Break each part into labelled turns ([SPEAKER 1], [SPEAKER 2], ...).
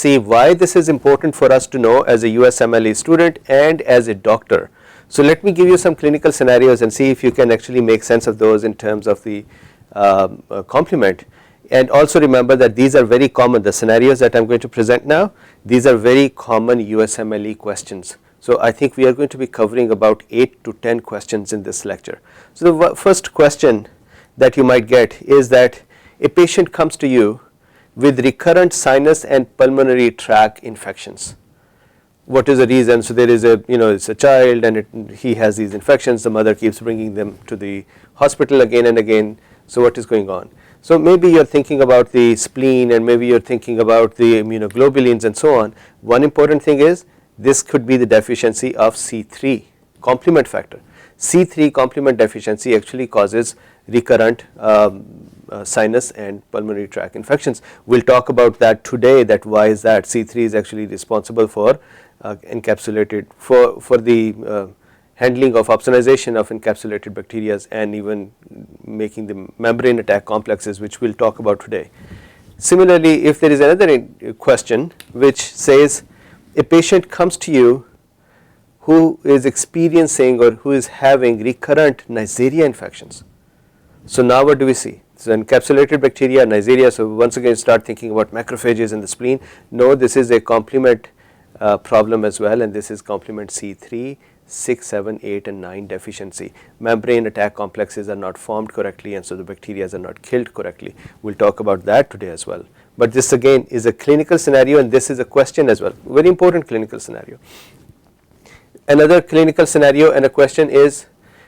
[SPEAKER 1] see why this is important for us to know as a USMLE student and as a doctor. So let me give you some clinical scenarios and see if you can actually make sense of those in terms of the complement. And also remember that these are very common, the scenarios that I am going to present now, these are very common USMLE questions. So I think we are going to be covering about 8 to 10 questions in this lecture. So the first question that you might get is that a patient comes to you with recurrent sinus and pulmonary tract infections. What is the reason? So there is a, it's a child and he has these infections, the mother keeps bringing them to the hospital again and again. So what is going on? So maybe you are thinking about the spleen and maybe you are thinking about the immunoglobulins and so on. One important thing is this could be the deficiency of C3 complement factor. C3 complement deficiency actually causes recurrent sinus and pulmonary tract infections. We will talk about that today, that why is that C3 is actually responsible for encapsulated for the handling of opsonization of encapsulated bacteria and even making the membrane attack complexes, which we will talk about today. Similarly, if there is another question which says a patient comes to you who is experiencing or who is having recurrent Neisseria infections. So now what do we see? So encapsulated bacteria, Neisseria, so once again start thinking about macrophages in the spleen. No, this is a complement problem as well, and this is complement C3, 6, 7, 8 and 9 deficiency. Membrane attack complexes are not formed correctly and so the bacteria are not killed correctly. We will talk about that today as well. But this again is a clinical scenario and this is a question as well, very important clinical scenario. Another clinical scenario and a question is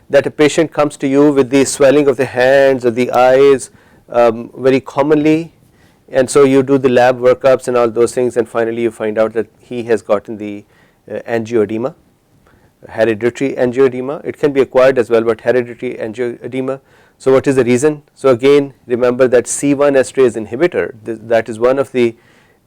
[SPEAKER 1] that a patient comes to you with the swelling of the hands or the eyes very commonly, and so you do the lab workups and all those things and finally you find out that he has gotten the angioedema, hereditary angioedema. It can be acquired as well, but hereditary angioedema. So what is the reason? So again remember that C1 esterase inhibitor, that is one of the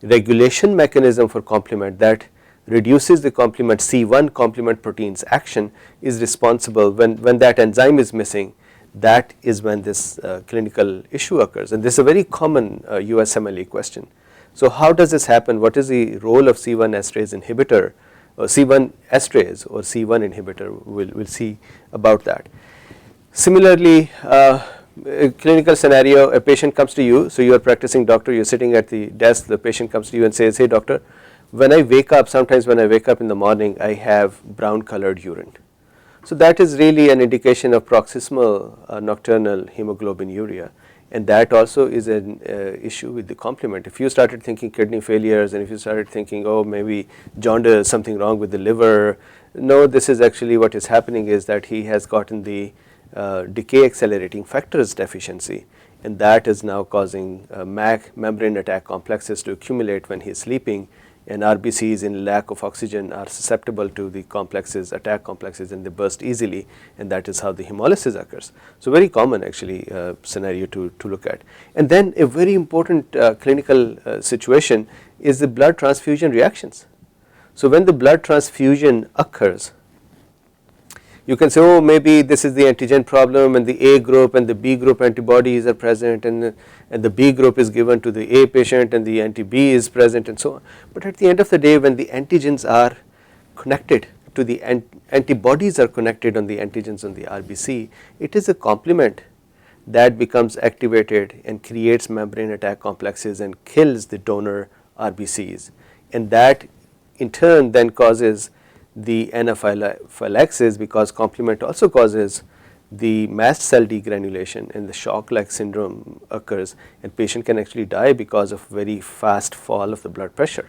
[SPEAKER 1] regulation mechanism for complement that reduces the complement C1 complement protein's action, is responsible when that enzyme is missing. That is when this clinical issue occurs, and this is a very common USMLE question. So how does this happen? What is the role of C1 esterase inhibitor or C1 esterase or C1 inhibitor? We'll see about that. Similarly, a clinical scenario, a patient comes to you, so you are practicing doctor, you are sitting at the desk, the patient comes to you and says, hey doctor, when I wake up, sometimes when I wake up in the morning I have brown colored urine. So that is really an indication of paroxysmal nocturnal hemoglobinuria, and that also is an issue with the complement. If you started thinking kidney failures and if you started thinking, oh maybe jaundice, something wrong with the liver, no, this is actually what is happening is that he has gotten the decay accelerating factors deficiency, and that is now causing MAC membrane attack complexes to accumulate when he is sleeping, and RBCs in lack of oxygen are susceptible to the complexes, attack complexes, and they burst easily, and that is how the hemolysis occurs. So very common actually scenario to look at. And then a very important clinical situation is the blood transfusion reactions. So when the blood transfusion occurs, you can say, oh maybe this is the antigen problem and the A group and the B group antibodies are present, and the B group is given to the A patient and the anti-B is present and so on. But at the end of the day, when the antigens are connected to the antibodies are connected on the antigens on the RBC, it is a complement that becomes activated and creates membrane attack complexes and kills the donor RBCs, and that in turn then causes the anaphylaxis, because complement also causes the mast cell degranulation and the shock like syndrome occurs, and patient can actually die because of very fast fall of the blood pressure.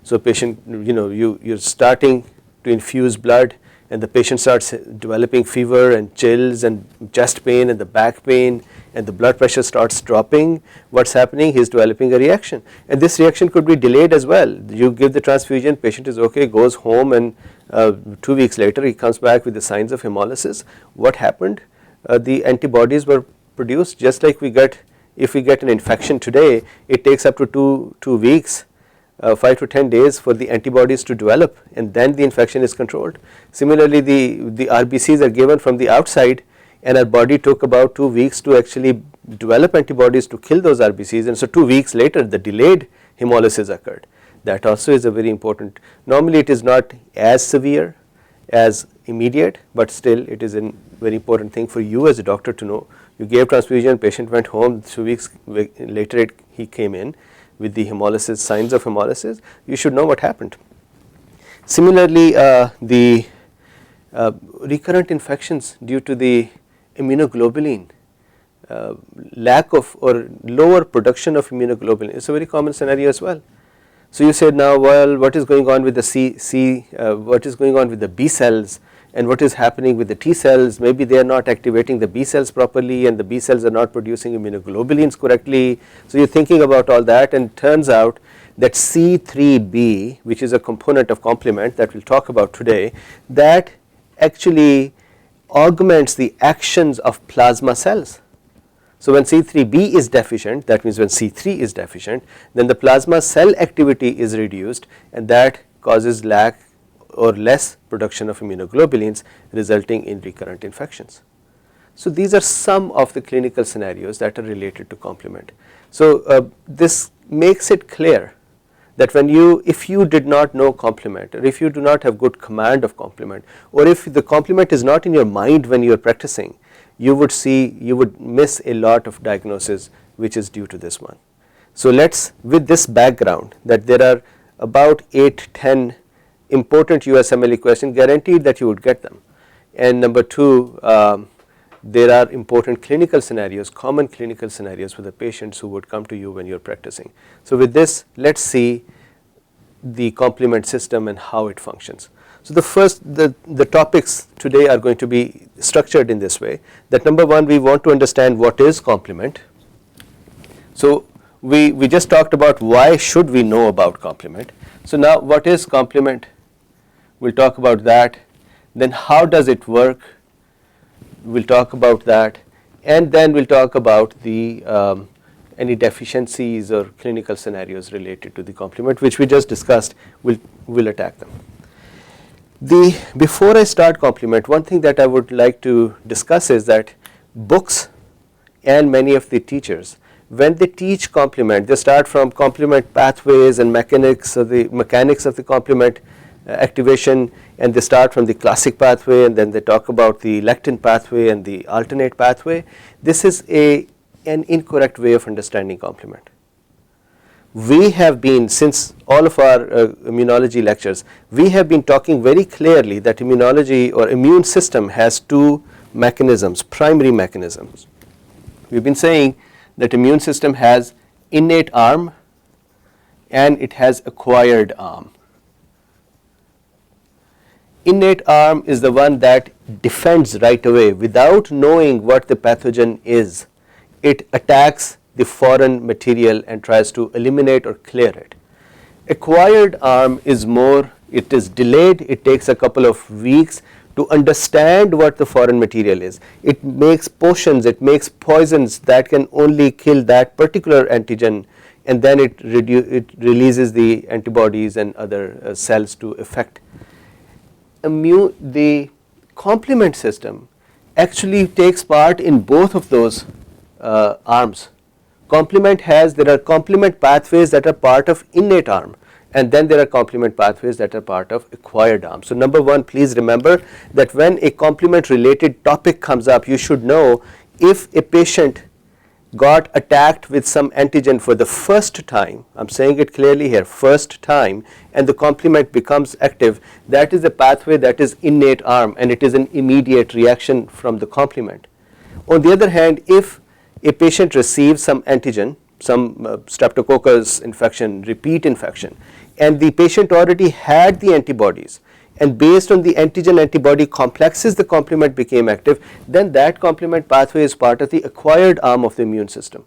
[SPEAKER 1] So patient, you're starting to infuse blood and the patient starts developing fever and chills and chest pain and the back pain, and the blood pressure starts dropping. What's happening? He's developing a reaction, and this reaction could be delayed as well. You give the transfusion, patient is okay, goes home, and 2 weeks later he comes back with the signs of hemolysis. What happened? The antibodies were produced, just like if we get an infection today, it takes up to two weeks, 5 to 10 days for the antibodies to develop, and then the infection is controlled. Similarly, the RBCs are given from the outside, and our body took about 2 weeks to actually develop antibodies to kill those RBCs, and so 2 weeks later the delayed hemolysis occurred. That also is a very important. Normally it is not as severe as immediate, but still it is a very important thing for you as a doctor to know. You gave transfusion, patient went home, 2 weeks later he came in with the hemolysis, signs of hemolysis, you should know what happened. Similarly, the recurrent infections due to the immunoglobulin, lack of or lower production of immunoglobulin is a very common scenario as well. So you said now, well, what is going on with the what is going on with the B cells, and what is happening with the T cells? Maybe they are not activating the B cells properly, and the B cells are not producing immunoglobulins correctly. So you're thinking about all that, and turns out that C3b, which is a component of complement that we'll talk about today, that actually augments the actions of plasma cells. So when C3b is deficient, that means when C3 is deficient, then the plasma cell activity is reduced, and that causes lack or less production of immunoglobulins, resulting in recurrent infections. So these are some of the clinical scenarios that are related to complement. So this makes it clear that when if you did not know complement, or if you do not have good command of complement, or if the complement is not in your mind when you are practicing, you would miss a lot of diagnosis which is due to this one. So let's, with this background that there are about 8-10 important USMLE questions, guaranteed that you would get them. And number two, there are important clinical scenarios, common clinical scenarios for the patients who would come to you when you are practicing. So with this, let's see the complement system and how it functions. So the topics today are going to be structured in this way, that number one, we want to understand what is complement. So we just talked about why should we know about complement. So now what is complement? We'll talk about that. Then how does it work? We'll talk about that, and then we'll talk about the any deficiencies or clinical scenarios related to the complement, which we just discussed. We'll attack them. Before I start complement, one thing that I would like to discuss is that books and many of the teachers, when they teach complement, they start from complement pathways and mechanics of the complement activation, and they start from the classic pathway, and then they talk about the lectin pathway and the alternate pathway. This is an incorrect way of understanding complement. We have been, since all of our immunology lectures, we have been talking very clearly that immunology or immune system has two mechanisms, primary mechanisms. We've been saying that immune system has innate arm and it has acquired arm. Innate arm is the one that defends right away without knowing what the pathogen is. It attacks the foreign material and tries to eliminate or clear it. Acquired arm is more, it is delayed, it takes a couple of weeks to understand what the foreign material is. It makes potions, it makes poisons that can only kill that particular antigen, and then it releases the antibodies and other cells to affect. The complement system actually takes part in both of those arms. There are complement pathways that are part of innate arm, and then there are complement pathways that are part of acquired arm. So number one, please remember that when a complement related topic comes up, you should know if a patient got attacked with some antigen for the first time, I'm saying it clearly here, first time, and the complement becomes active, that is a pathway that is innate arm, and it is an immediate reaction from the complement. On the other hand, if a patient receives some antigen, some streptococcus infection, repeat infection, and the patient already had the antibodies, and based on the antigen antibody complexes the complement became active, then that complement pathway is part of the acquired arm of the immune system.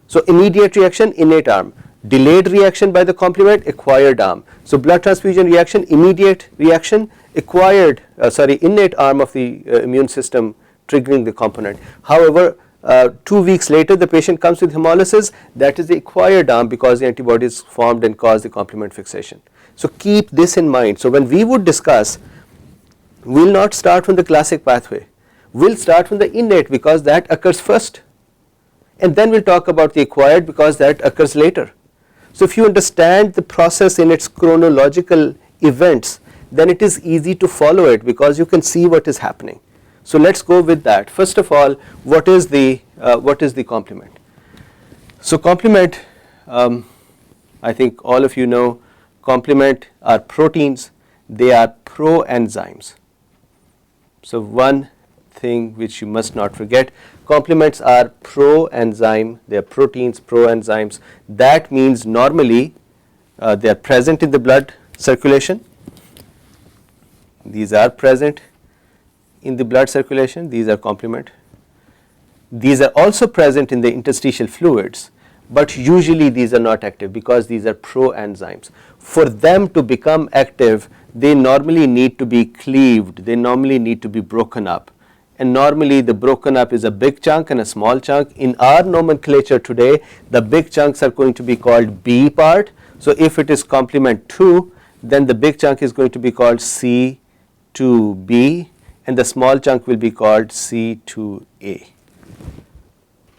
[SPEAKER 1] So immediate reaction, innate arm, delayed reaction by the complement, acquired arm. So blood transfusion reaction, immediate reaction, innate arm of the immune system triggering the component. However, 2 weeks later the patient comes with hemolysis, that is the acquired arm because the antibodies formed and caused the complement fixation. So keep this in mind. So when we would discuss, we will not start from the classic pathway, we will start from the innate because that occurs first, and then we will talk about the acquired because that occurs later. So if you understand the process in its chronological events, then it is easy to follow it because you can see what is happening. So let's go with that. First of all, what is the complement? So complement, I think all of you know, complement are proteins. They are proenzymes. So one thing which you must not forget, complements are proenzyme. They are proteins, proenzymes. That means normally they are present in the blood circulation. These are present in the blood circulation. These are complement. These are also present in the interstitial fluids, but usually these are not active because these are proenzymes. For them to become active, they normally need to be cleaved. They normally need to be broken up. And normally the broken up is a big chunk and a small chunk. In our nomenclature today, the big chunks are going to be called B part. So if it is complement 2, then the big chunk is going to be called C2B and the small chunk will be called C2A.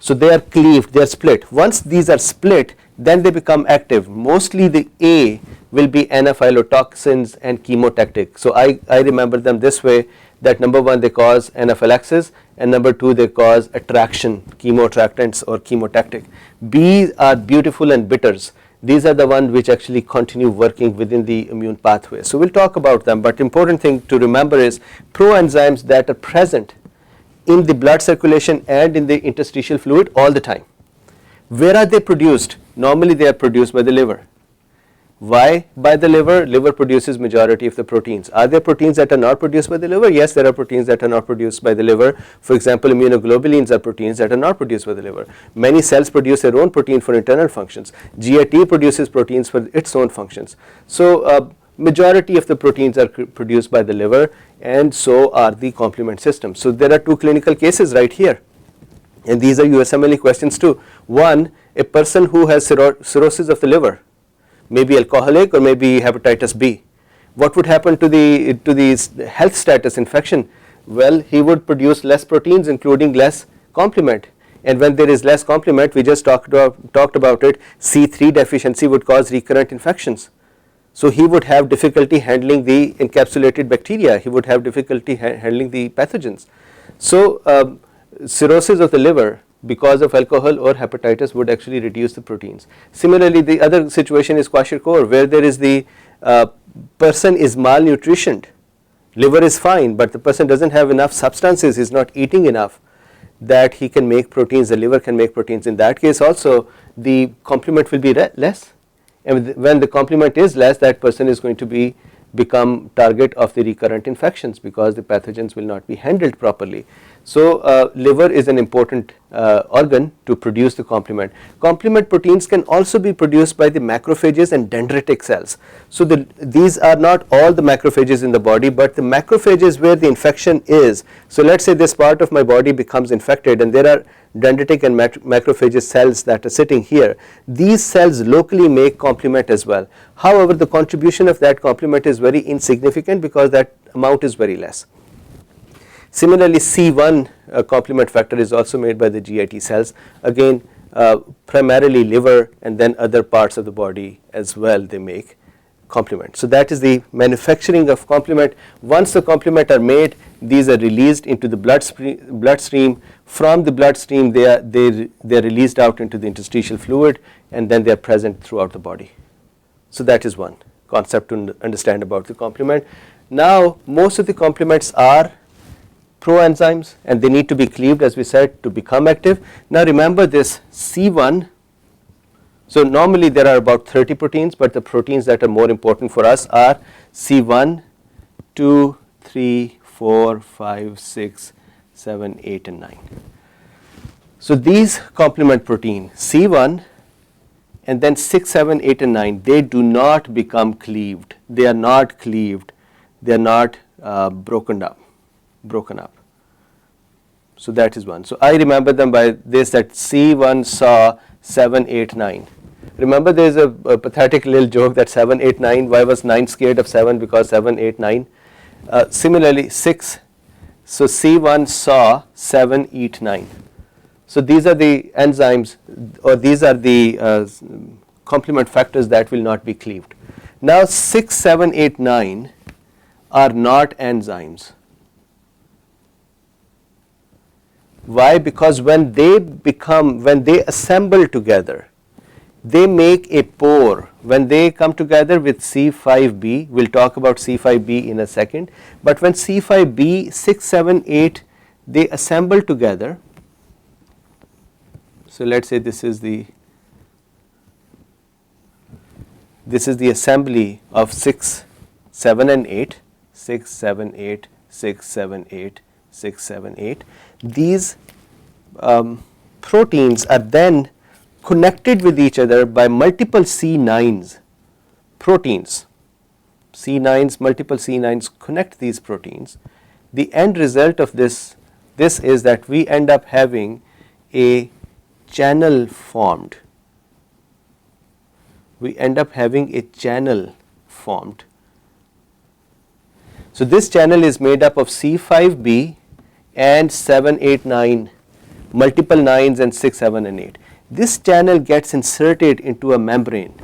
[SPEAKER 1] So they are cleaved, they are split. Once these are split, then they become active. Mostly the A will be anaphylotoxins and chemotactic. So I remember them this way, that number 1 they cause anaphylaxis and number 2 they cause attraction, chemoattractants or chemotactic. B are beautiful and bitters. These are the ones which actually continue working within the immune pathway. So we'll talk about them, but important thing to remember is proenzymes that are present in the blood circulation and in the interstitial fluid all the time. Where are they produced? Normally they are produced by the liver. Why by the liver? Liver produces majority of the proteins. Are there proteins that are not produced by the liver? Yes, there are proteins that are not produced by the liver. For example, immunoglobulins are proteins that are not produced by the liver. Many cells produce their own protein for internal functions. GIT produces proteins for its own functions. So majority of the proteins are produced by the liver, and so are the complement systems. So there are 2 clinical cases right here, and these are USMLE questions too. One, a person who has cirrhosis of the liver, maybe alcoholic or maybe hepatitis B. What would happen to the health status infection? Well, he would produce less proteins, including less complement. And when there is less complement, we just talked about it, C3 deficiency would cause recurrent infections. So he would have difficulty handling the encapsulated bacteria. He would have difficulty handling the pathogens. So cirrhosis of the liver because of alcohol or hepatitis would actually reduce the proteins. Similarly, the other situation is kwashiorkor, where there is the person is malnutritioned. Liver is fine, but the person doesn't have enough substances, is not eating enough that he can make proteins, the liver can make proteins. In that case also the complement will be less, and when the complement is less, that person is going to become target of the recurrent infections because the pathogens will not be handled properly. So liver is an important organ to produce the complement. Complement proteins can also be produced by the macrophages and dendritic cells. So these are not all the macrophages in the body, but the macrophages where the infection is. So let's say this part of my body becomes infected and there are dendritic and macrophages cells that are sitting here. These cells locally make complement as well. However, the contribution of that complement is very insignificant because that amount is very less. Similarly, C1 complement factor is also made by the GIT cells, again primarily liver and then other parts of the body as well, they make complement. So that is the manufacturing of complement. Once the complement are made, these are released into the bloodstream. From the bloodstream they are released out into the interstitial fluid, and then they are present throughout the body. So that is one concept to understand about the complement. Now most of the complements are proenzymes and they need to be cleaved, as we said, to become active. Now remember this C1, so normally there are about 30 proteins, but the proteins that are more important for us are C1, 2, 3, 4, 5, 6, 7, 8 and 9. So these complement protein C1 and then 6, 7, 8 and 9, they do not become cleaved. They are not cleaved. They are not broken up. So that is one. So I remember them by this, that C1 saw 7, 8, 9. Remember there is a pathetic little joke that 7, 8, 9, why was 9 scared of 7? Because 7, 8, 9. Similarly 6, so C1 saw 7, eat 9. So these are the enzymes, or these are the complement factors that will not be cleaved. Now 6, 7, 8, 9 are not enzymes. Why? Because when they assemble together, they make a pore. When they come together with C5b, we'll talk about C5b in a second, but when C5b, 6, 7, 8, they assemble together. So let's say this is the assembly of 6, 7 and 8, 6, 7, 8, 6, 7, 8, 6, 7, 8. These proteins are then connected with each other by multiple C9s. Proteins, C9s, multiple C9s connect these proteins. The end result of this is that we end up having a channel formed. We end up having a channel formed. So this channel is made up of C5b and 7, 8, 9, multiple 9s and 6, 7 and 8. This channel gets inserted into a membrane.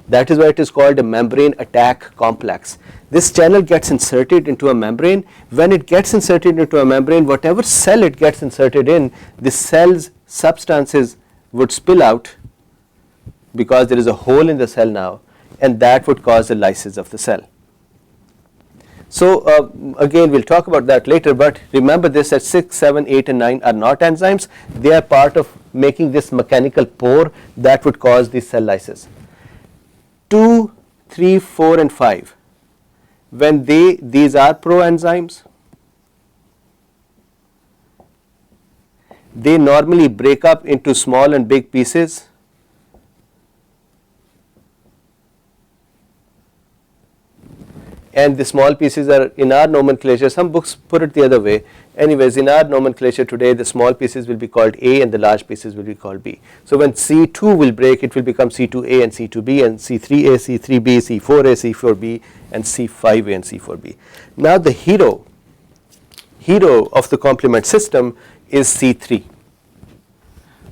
[SPEAKER 1] That is why it is called a membrane attack complex. This channel gets inserted into a membrane. When it gets inserted into a membrane, whatever cell it gets inserted in, the cell's substances would spill out because there is a hole in the cell now, and that would cause the lysis of the cell. So again, we'll talk about that later, but remember this, that 6, 7, 8 and 9 are not enzymes. They are part of making this mechanical pore that would cause the cell lysis. 2, 3, 4 and 5, when these are proenzymes, they normally break up into small and big pieces. And the small pieces are in our nomenclature, some books put it the other way. Anyways, in our nomenclature today, the small pieces will be called A and the large pieces will be called B. So when C2 will break, it will become C2A and C2B, and C3A, C3B, C4A, C4B, and C5A and C4B. Now the hero of the complement system is C3.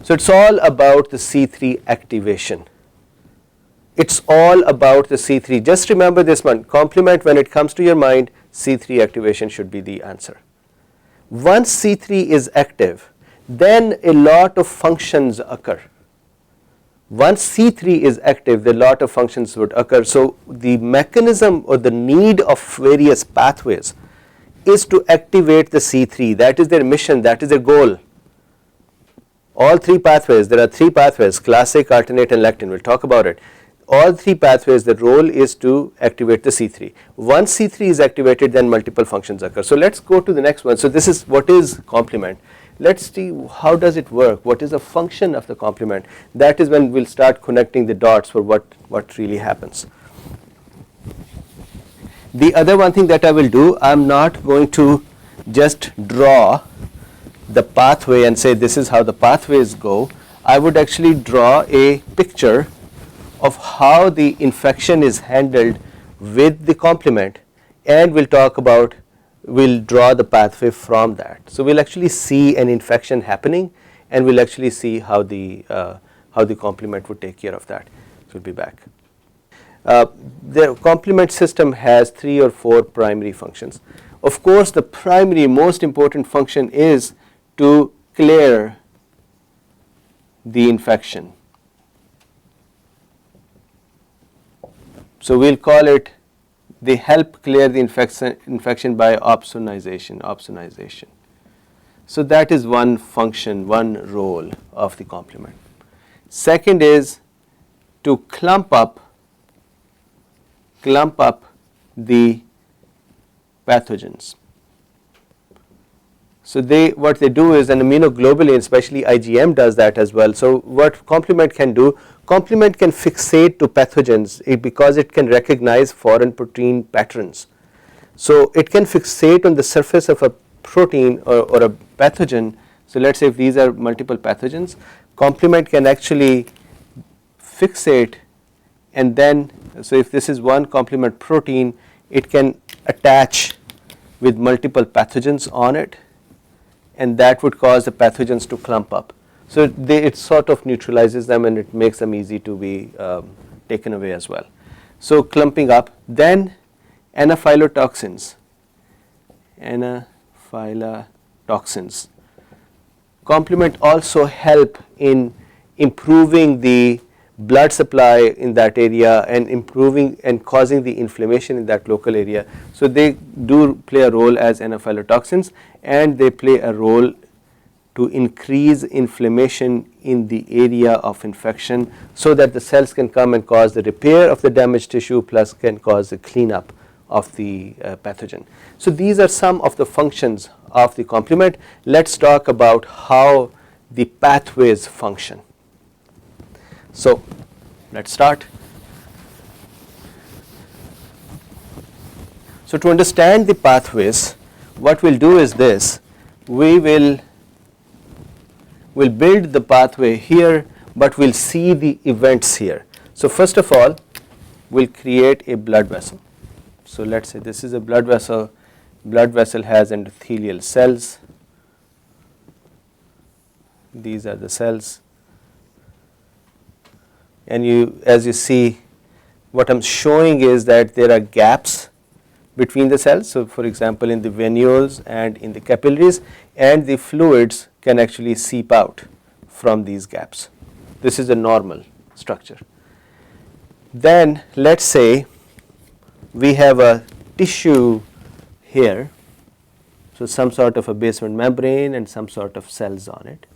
[SPEAKER 1] So it's all about the C3 activation. It's all about the C3. Just remember this one, complement, when it comes to your mind, C3 activation should be the answer. Once C3 is active, then a lot of functions occur. Once C3 is active, a lot of functions would occur. So the mechanism or the need of various pathways is to activate the C3. That is their mission, that is their goal. All three pathways, there are three pathways, classic, alternate and lectin, we'll talk about it. All three pathways, the role is to activate the C3. Once C3 is activated, then multiple functions occur. So let's go to the next one. So this is what is complement. Let's see how does it work, what is the function of the complement. That is when we'll start connecting the dots for what really happens. The other one thing that I will do, I'm not going to just draw the pathway and say this is how the pathways go. I would actually draw a picture of how the infection is handled with the complement, and we'll draw the pathway from that. So we'll actually see an infection happening, and we'll actually see how the complement would take care of that. So we'll be back. The complement system has 3 or 4 primary functions. Of course, the primary most important function is to clear the infection. So we'll call it, they help clear the infection by opsonization. So that is one function, one role of the complement. Second is to clump up the pathogens. So what they do is, an immunoglobulin, especially IgM does that as well. So what complement can do, complement can fixate to pathogens because it can recognize foreign protein patterns. So it can fixate on the surface of a protein or a pathogen. So let's say if these are multiple pathogens, complement can actually fixate, and then, so if this is one complement protein, it can attach with multiple pathogens on it, and that would cause the pathogens to clump up. So it sort of neutralizes them and it makes them easy to be taken away as well. So clumping up, then anaphylatoxins. Anaphylatoxins. Complement also help in improving the blood supply in that area and improving and causing the inflammation in that local area. So they do play a role as anaphylatoxins, and they play a role to increase inflammation in the area of infection so that the cells can come and cause the repair of the damaged tissue plus can cause the cleanup of the pathogen. So these are some of the functions of the complement. Let's talk about how the pathways function. So let's start. So to understand the pathways, what we'll do is this: we'll build the pathway here, but we'll see the events here. So first of all, we'll create a blood vessel. So let's say this is a blood vessel. Blood vessel has endothelial cells. These are the cells. And as you see, what I'm showing is that there are gaps between the cells. So for example, in the venules and in the capillaries, and the fluids can actually seep out from these gaps. This is a normal structure. Then let's say we have a tissue here, so some sort of a basement membrane and some sort of cells on it.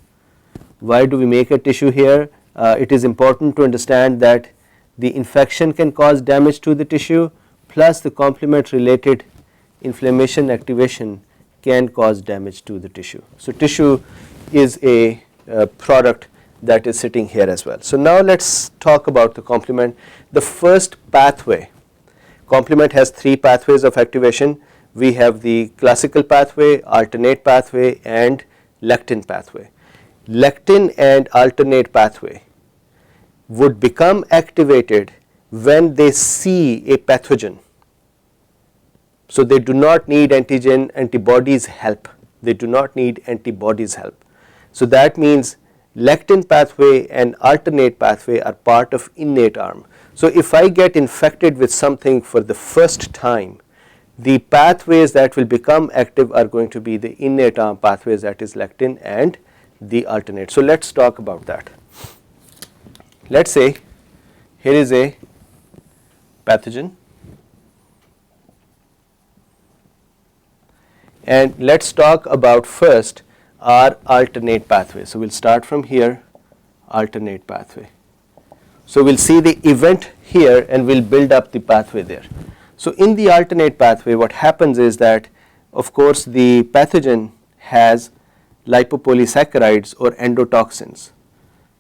[SPEAKER 1] Why do we make a tissue here? It is important to understand that the infection can cause damage to the tissue, plus the complement related inflammation activation can cause damage to the tissue. So tissue is a product that is sitting here as well. So now let's talk about the complement. The first pathway, complement has three pathways of activation. We have the classical pathway, alternate pathway, and lectin pathway. Lectin and alternate pathway would become activated when they see a pathogen. So they do not need antibodies help. They do not need antibodies help. So that means lectin pathway and alternate pathway are part of innate arm. So if I get infected with something for the first time, the pathways that will become active are going to be the innate arm pathways, that is lectin and the alternate. So let's talk about that. Let's say here is a pathogen, and let's talk about first our alternate pathway. So we'll start from here, alternate pathway. So we'll see the event here and we'll build up the pathway there. So in the alternate pathway, what happens is that, of course, the pathogen has lipopolysaccharides or endotoxins.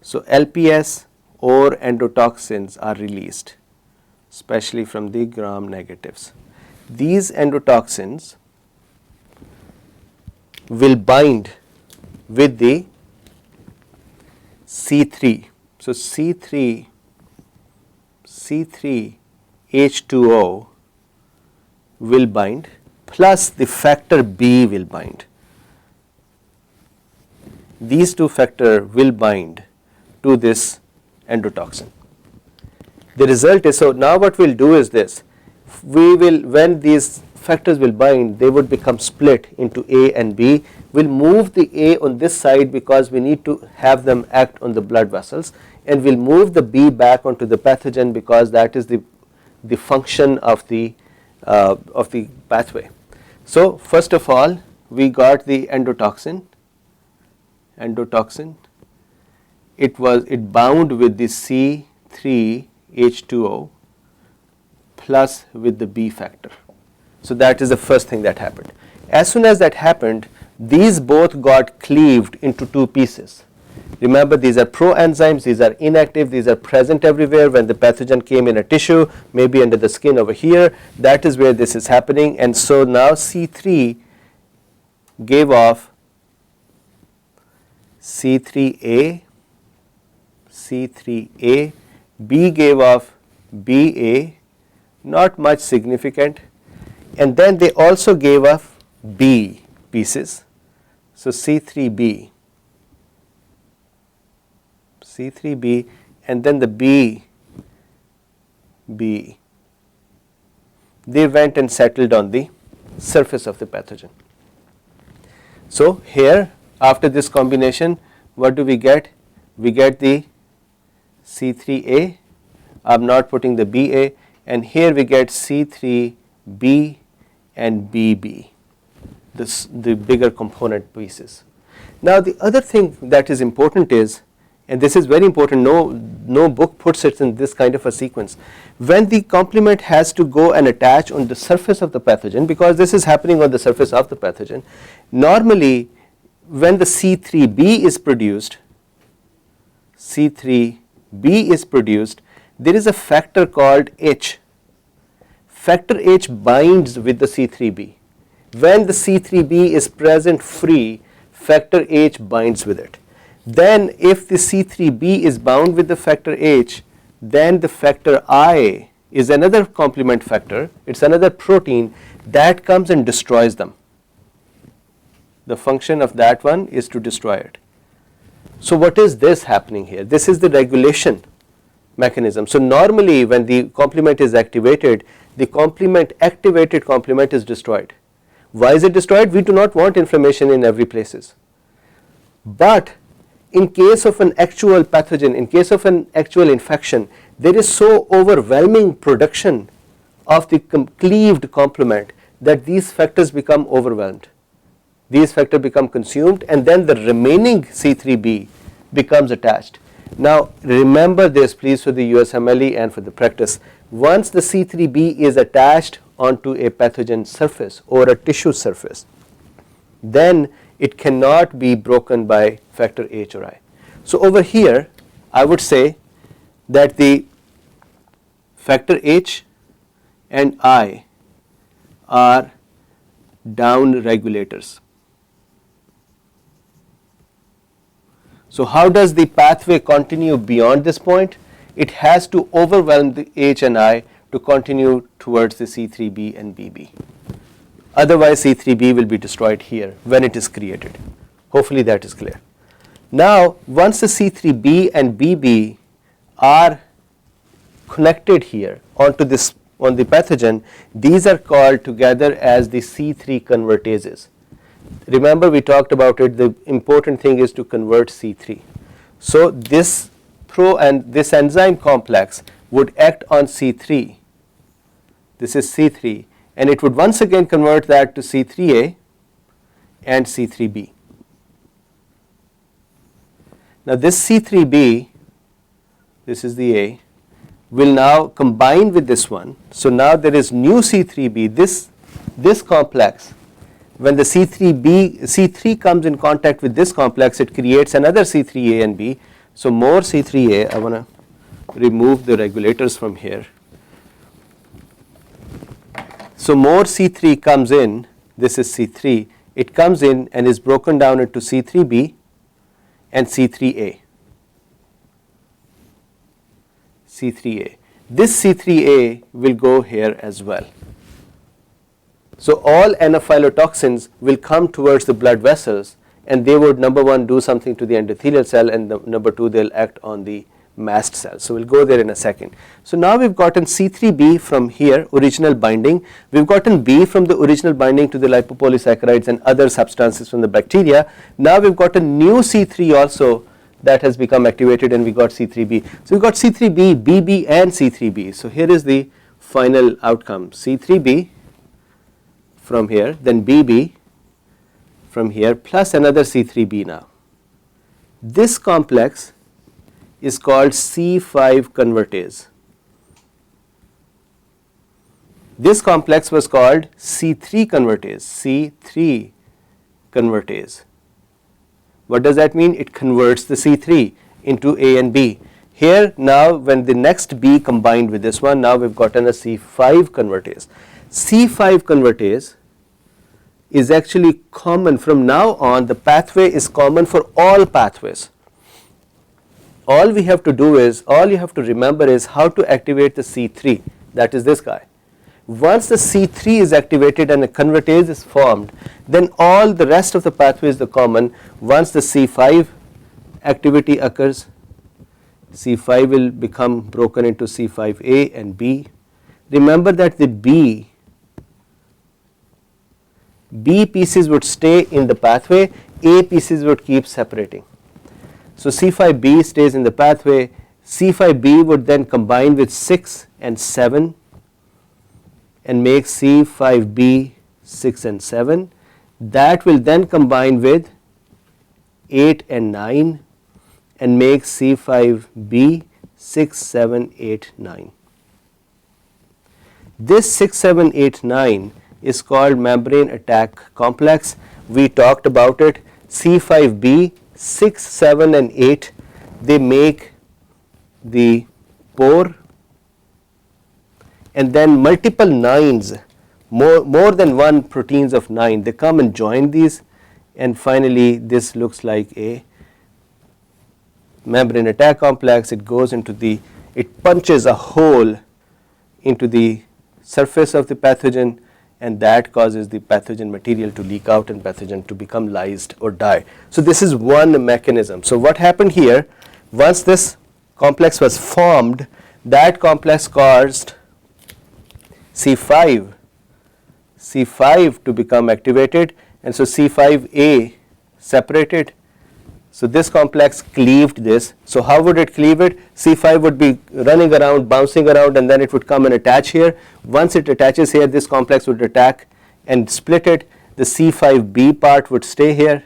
[SPEAKER 1] So LPS or endotoxins are released, especially from the gram negatives. These endotoxins will bind with the C3. So C3H2O will bind, plus the factor B will bind. These two factors will bind to this endotoxin. The result is, so now what we'll do is this: we will, when these factors will bind, they would become split into A and B. We'll move the A on this side because we need to have them act on the blood vessels, and we'll move the B back onto the pathogen because that is the function of the pathway. So first of all, we got the endotoxin. It bound with the C3H2O plus with the B factor. So that is the first thing that happened. As soon as that happened, these both got cleaved into two pieces. Remember, these are pro-enzymes, these are inactive, these are present everywhere. When the pathogen came in a tissue, maybe under the skin over here, that is where this is happening. And so now C3 gave off C3A, B gave off BA, not much significant, and then they also gave off B pieces. So C3B. C3b, and then the B, they went and settled on the surface of the pathogen. So here, after this combination, what do we get? We get the C3a, I'm not putting the BA, and here we get C3b and BB, the bigger component pieces. Now the other thing that is important is, and this is very important, no book puts it in this kind of a sequence, when the complement has to go and attach on the surface of the pathogen, because this is happening on the surface of the pathogen, normally when the C3b is produced, there is a factor called H. Factor H binds with the C3b. When the C3b is present free, factor H binds with it. Then if the C3b is bound with the factor H, then the factor I is another complement factor, it's another protein that comes and destroys them. The function of that one is to destroy it. So what is this happening here? This is the regulation mechanism. So normally when the complement is activated, the activated complement is destroyed. Why is it destroyed? We do not want inflammation in every places. But in case of an actual pathogen, in case of an actual infection, there is so overwhelming production of the cleaved complement that these factors become overwhelmed. These factors become consumed, and then the remaining C3b becomes attached. Now remember this please for the USMLE and for the practice. Once the C3b is attached onto a pathogen surface or a tissue surface, then it cannot be broken by factor H or I. So over here I would say that the factor H and I are down regulators. So how does the pathway continue beyond this point? It has to overwhelm the H and I to continue towards the C3b and BB. Otherwise C3b will be destroyed here when it is created. Hopefully that is clear. Now once the C3b and BB are connected here on the pathogen, these are called together as the C3 convertases. Remember we talked about it, the important thing is to convert C3. So this this enzyme complex would act on C3, this is C3, and it would once again convert that to C3a and C3b. Now this C3b, this is the A, will now combine with this one. So now there is new C3b, this complex, when the C3 comes in contact with this complex, it creates another C3a and B. So more C3a, I want to remove the regulators from here. So more C3 comes in, this is C3, it comes in and is broken down into C3b and C3a. This C3a will go here as well. So all anaphylotoxins will come towards the blood vessels, and they would number one do something to the endothelial cell, and number two they'll act on the mast cell. So we'll go there in a second. So now we've gotten C3b from here, original binding. We've gotten B from the original binding to the lipopolysaccharides and other substances from the bacteria. Now we've got a new C3 also that has become activated, and we got C3b. So we've got C3b, BB and C3b. So here is the final outcome, C3b from here, then BB from here, plus another C3b now. This complex is called C5 convertase. This complex was called C3 convertase. What does that mean? It converts the C3 into A and B. Here now when the next B combined with this one, now we've gotten a C5 convertase. C5 convertase is actually common from now on. The pathway is common for all pathways. All we have to do is, all you have to remember is how to activate the C3, that is this guy. Once the C3 is activated and a convertase is formed, then all the rest of the pathways are common. Once the C5 activity occurs, C5 will become broken into C5A and B. Remember that the B pieces would stay in the pathway, A pieces would keep separating. So C5B stays in the pathway, C5B would then combine with 6 and 7 and make C5B 6 and 7. That will then combine with 8 and 9 and make C5B 6, 7, 8, 9. This 6, 7, 8, 9 is called membrane attack complex. We talked about it. C5B 6, 7 and 8, they make the pore, and then multiple 9s, more than one proteins of 9, they come and join these, and finally this looks like a membrane attack complex. It goes into it punches a hole into the surface of the pathogen, and that causes the pathogen material to leak out and pathogen to become lysed or die. So this is one mechanism. So what happened here, once this complex was formed, that complex caused C5 to become activated, and so C5A separated. So this complex cleaved this. So how would it cleave it? C5 would be running around, bouncing around, and then it would come and attach here. Once it attaches here, this complex would attack and split it. The C5B part would stay here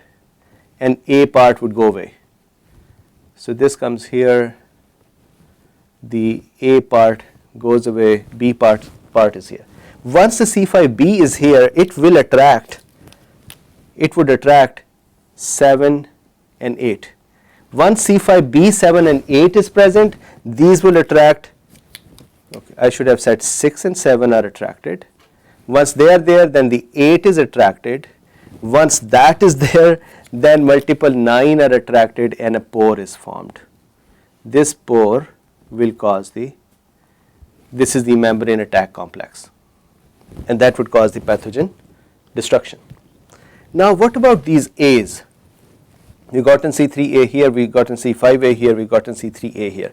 [SPEAKER 1] and A part would go away. So this comes here, the A part goes away, B part is here. Once the C5B is here, it would attract 7 and 8. Once C5B, 7 and 8 is present, these will attract, okay, I should have said 6 and 7 are attracted. Once they are there, then the 8 is attracted. Once that is there, then multiple 9 are attracted and a pore is formed. This pore will cause this is the membrane attack complex, and that would cause the pathogen destruction. Now what about these A's? We got in C3A here, we got in C5A here, we got in C3A here.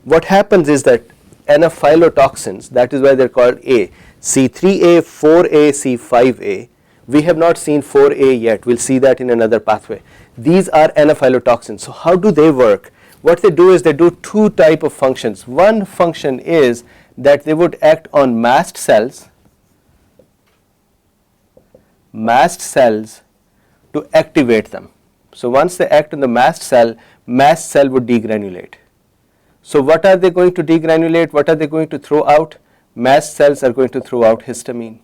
[SPEAKER 1] What happens is that anaphylotoxins, that is why they are called A, C3A, 4A, C5A, we have not seen 4A yet, we will see that in another pathway. These are anaphylotoxins. So how do they work? What they do is they do two type of functions. One function is that they would act on mast cells to activate them. So once they act on the mast cell would degranulate. So what are they going to degranulate? What are they going to throw out? Mast cells are going to throw out histamine.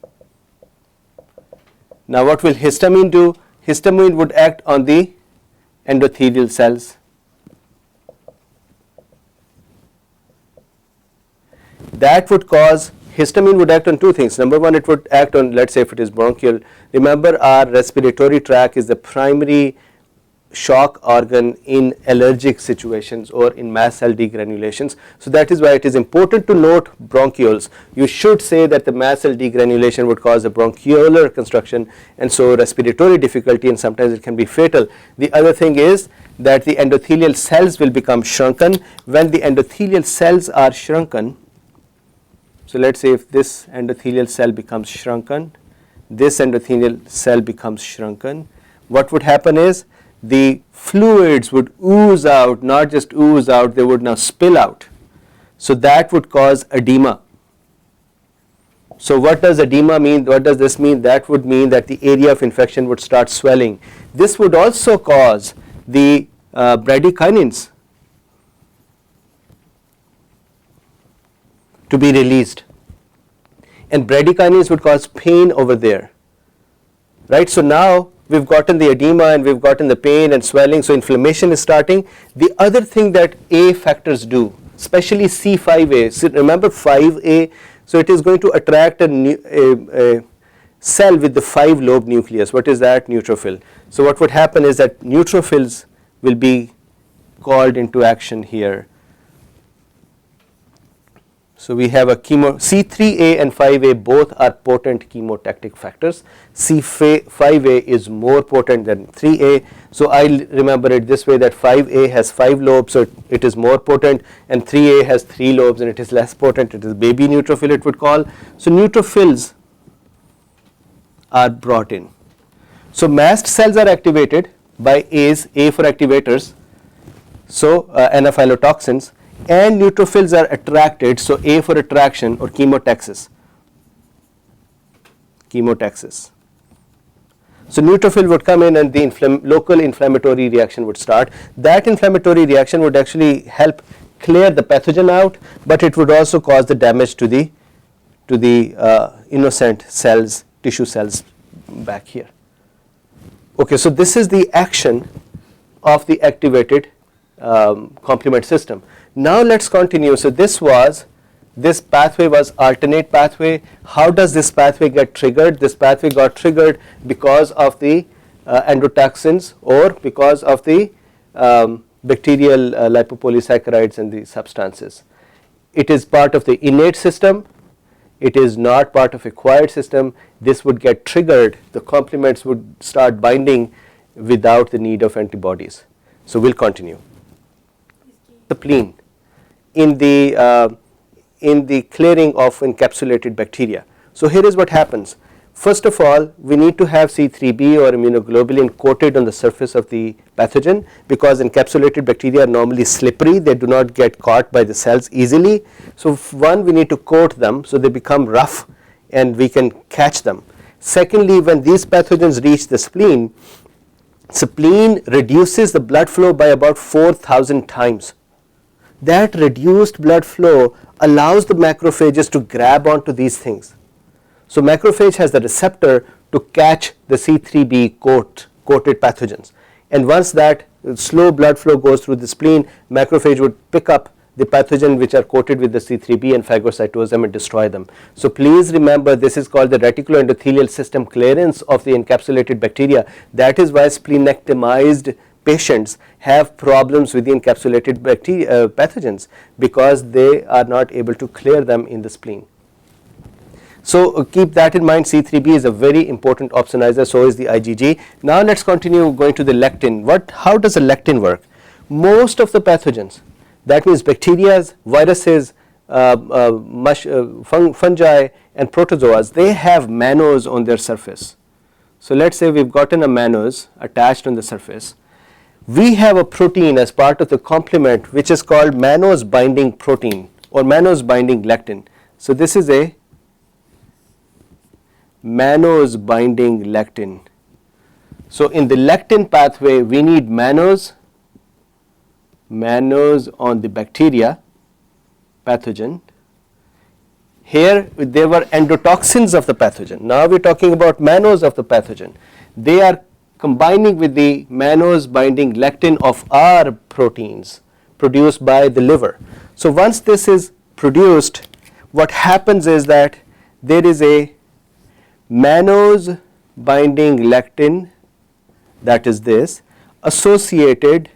[SPEAKER 1] Now what will histamine do? Histamine would act on the endothelial cells. That would cause, histamine would act on two things. Number one, it would act on, let's say if it is bronchial. Remember, our respiratory tract is the primary shock organ in allergic situations or in mast cell degranulations. So that is why it is important to note bronchioles. You should say that the mast cell degranulation would cause a bronchiolar constriction, and so respiratory difficulty, and sometimes it can be fatal. The other thing is that the endothelial cells will become shrunken. When the endothelial cells are shrunken, so let's say if this endothelial cell becomes shrunken, this endothelial cell becomes shrunken, what would happen is the fluids would ooze out, not just ooze out, they would now spill out. So that would cause edema. So what does edema mean? What does this mean? That would mean that the area of infection would start swelling. This would also cause the bradykinins to be released, and bradykinins would cause pain over there, right? So now we've gotten the edema and we've gotten the pain and swelling, so inflammation is starting. The other thing that A factors do, especially C5A, so remember 5A, so it is going to attract a cell with the 5-lobe nucleus. What is that? Neutrophil. So what would happen is that neutrophils will be called into action here. So we have a C3A and 5A both are potent chemotactic factors. C5A is more potent than 3A. So I remember it this way, that 5A has 5 lobes, so it is more potent, and 3A has 3 lobes and it is less potent. It is baby neutrophil it would call. So neutrophils are brought in. So mast cells are activated by A's, A for activators, so anaphylotoxins, and neutrophils are attracted, so A for attraction or chemotaxis. So neutrophil would come in and the local inflammatory reaction would start. That inflammatory reaction would actually help clear the pathogen out, but it would also cause the damage to the innocent cells, tissue cells back here. Okay, so this is the action of the activated complement system. Now let's continue. So this pathway was alternate pathway. How does this pathway get triggered? This pathway got triggered because of the endotoxins or because of the bacterial lipopolysaccharides and the substances. It is part of the innate system. It is not part of acquired system. This would get triggered. The complements would start binding without the need of antibodies. So we'll continue. The spleen in the clearing of encapsulated bacteria. So here is what happens. First of all, we need to have C3b or immunoglobulin coated on the surface of the pathogen, because encapsulated bacteria are normally slippery. They do not get caught by the cells easily. So one, we need to coat them so they become rough and we can catch them. Secondly, when these pathogens reach the spleen reduces the blood flow by about 4,000 times. That reduced blood flow allows the macrophages to grab onto these things. So macrophage has the receptor to catch the C3b coated pathogens, and once that slow blood flow goes through the spleen, macrophage would pick up the pathogen which are coated with the C3b and phagocytose them and destroy them. So please remember, this is called the reticuloendothelial system clearance of the encapsulated bacteria. That is why splenectomized patients have problems with the encapsulated pathogens, because they are not able to clear them in the spleen. So keep that in mind. C3b is a very important opsonizer, so is the IgG. Now let's continue going to the lectin. How does a lectin work? Most of the pathogens, that means bacteria, viruses, fungi and protozoas, they have mannose on their surface. So let's say we've gotten a mannose attached on the surface. We have a protein as part of the complement which is called mannose binding protein or mannose binding lectin. So this is a mannose binding lectin. So in the lectin pathway we need mannose on the bacteria pathogen. Here there were endotoxins of the pathogen. Now we are talking about mannose of the pathogen. They are combining with the mannose binding lectin of our proteins produced by the liver. So once this is produced, what happens is that there is a mannose binding lectin, that is this, associated,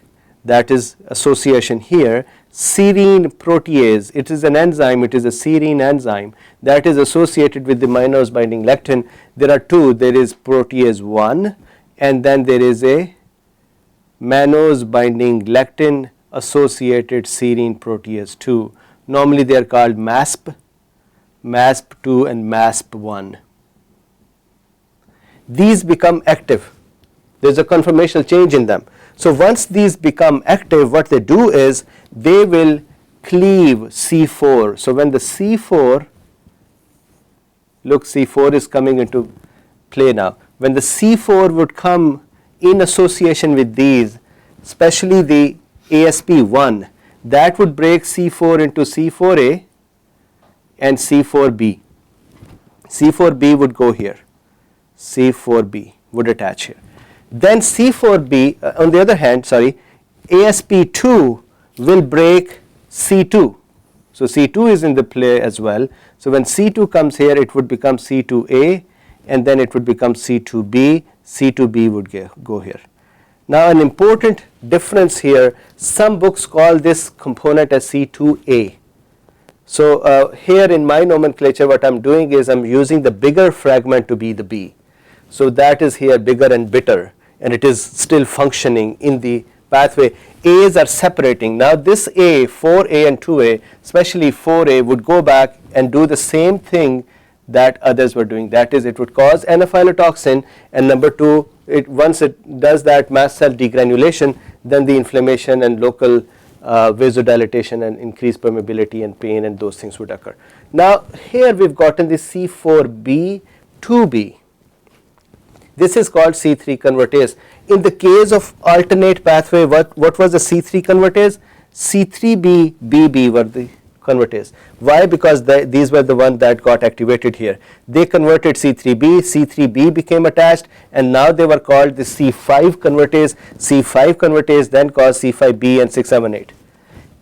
[SPEAKER 1] that is association here, serine protease. It is an enzyme, it is a serine enzyme that is associated with the mannose binding lectin. There are two, there is protease 1 and then there is a mannose binding lectin associated serine protease 2. Normally they are called MASP, MASP2 and MASP1. These become active. There is a conformational change in them. So once these become active, what they do is they will cleave C4. So when the C4, look, C4 is coming into play now. When the C4 would come in association with these, especially the ASP1, that would break C4 into C4A and C4B. C4B would go here, C4B would attach here. Then C4B, on the other hand, ASP2 will break C2. So C2 is in the play as well. So when C2 comes here, it would become C2A and then it would become C2B, C2B would go here. Now an important difference here, some books call this component as C2A. So here in my nomenclature what I am doing is I am using the bigger fragment to be the B. So that is here bigger and bitter, and it is still functioning in the pathway. A's are separating. Now this A, 4A and 2A, especially 4A, would go back and do the same thing that others were doing. That is, it would cause anaphylatoxin, and number two, once it does that mast cell degranulation, then the inflammation and local vasodilatation and increased permeability and pain and those things would occur. Now here we've gotten the C4B 2B. This is called C3 convertase. In the case of alternate pathway, what was the C3 convertase? C3B BB were the convertase. Why? Because these were the ones that got activated here. They converted C3B, C3B became attached, and now they were called the C5 convertase. C5 convertase then caused C5B and 6, 7, 8.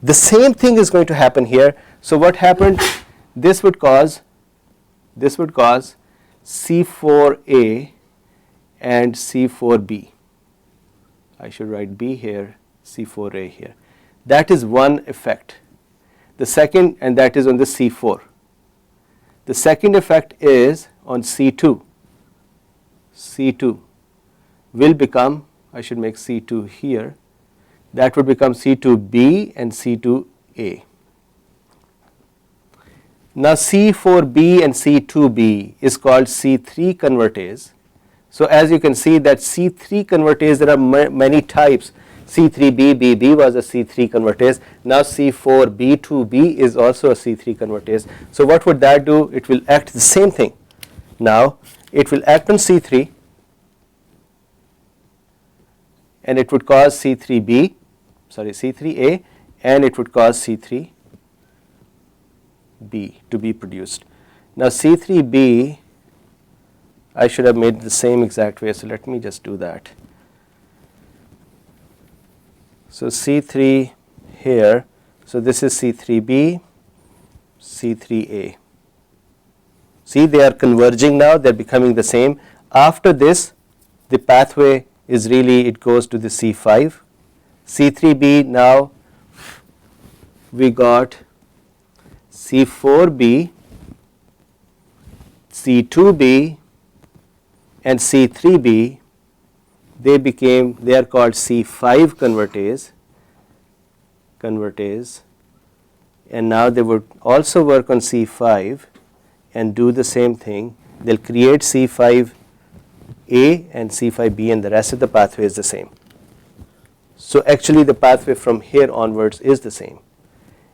[SPEAKER 1] The same thing is going to happen here. So what happened? This would cause C4A and C4B. I should write B here, C4A here. That is one effect. The second, and that is on the C4. The second effect is on C2. C2 will become, I should make C2 here, that would become C2B and C2A. Now C4B and C2B is called C3 convertase. So as you can see that C3 convertase, there are many types. C3BBB was a C3 convertase. Now C4B2B is also a C3 convertase. So what would that do? It will act the same thing. Now it will act on C3 and it would cause C3A, and it would cause C3B to be produced. Now C3B, I should have made the same exact way, so let me just do that. So C3 here, so this is C3B, C3A. See, they are converging now, they are becoming the same. After this, the pathway is really, it goes to the C5. C3B, now we got C4B, C2B and C3B. They are called C5 convertase, and now they would also work on C5 and do the same thing. They'll create C5A and C5B, and the rest of the pathway is the same. So actually the pathway from here onwards is the same.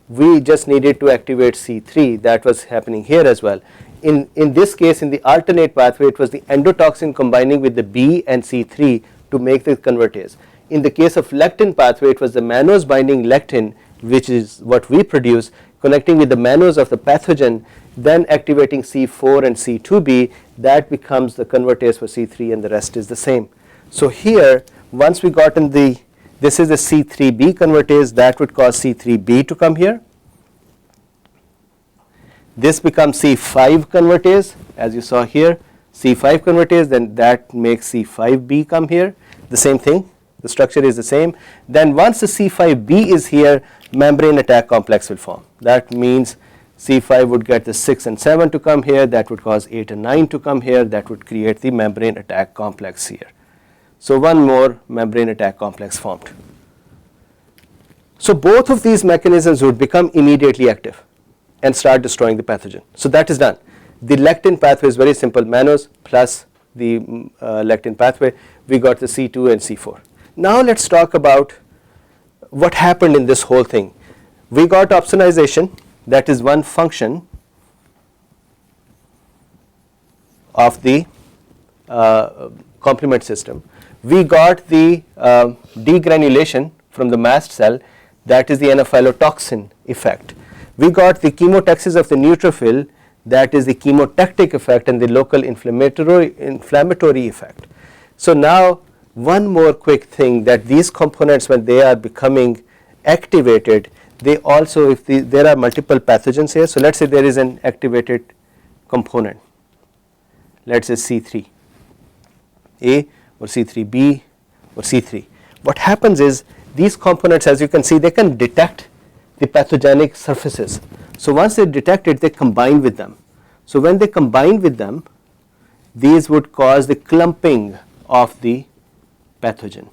[SPEAKER 1] We just needed to activate C3. That was happening here as well. In this case, in the alternate pathway, it was the endotoxin combining with the B and C3 to make the convertase. In the case of lectin pathway, it was the mannose binding lectin, which is what we produce, connecting with the mannose of the pathogen, then activating C4 and C2B. That becomes the convertase for C3, and the rest is the same. So here, once we got in this is the C3B convertase, that would cause C3B to come here. This becomes C5 convertase, as you saw here, C5 convertase, then that makes C5B come here. The same thing, the structure is the same. Then once the C5B is here, membrane attack complex will form. That means C5 would get the 6 and 7 to come here, that would cause 8 and 9 to come here, that would create the membrane attack complex here. So one more membrane attack complex formed. So both of these mechanisms would become immediately active and start destroying the pathogen. So that is done. The lectin pathway is very simple, mannose plus the lectin pathway. We got the C2 and C4. Now let's talk about what happened in this whole thing. We got opsonization, that is one function of the complement system. We got the degranulation from the mast cell, that is the anaphylatoxin effect. We got the chemotaxis of the neutrophil, that is the chemotactic effect, and the local inflammatory effect. So now one more quick thing, that these components, when they are becoming activated, they also, if there are multiple pathogens here, so let's say there is an activated component, let's say C3A or C3B or C3. What happens is these components, as you can see, they can detect the pathogenic surfaces. So once they detect it, they combine with them. So when they combine with them, these would cause the clumping of the pathogen.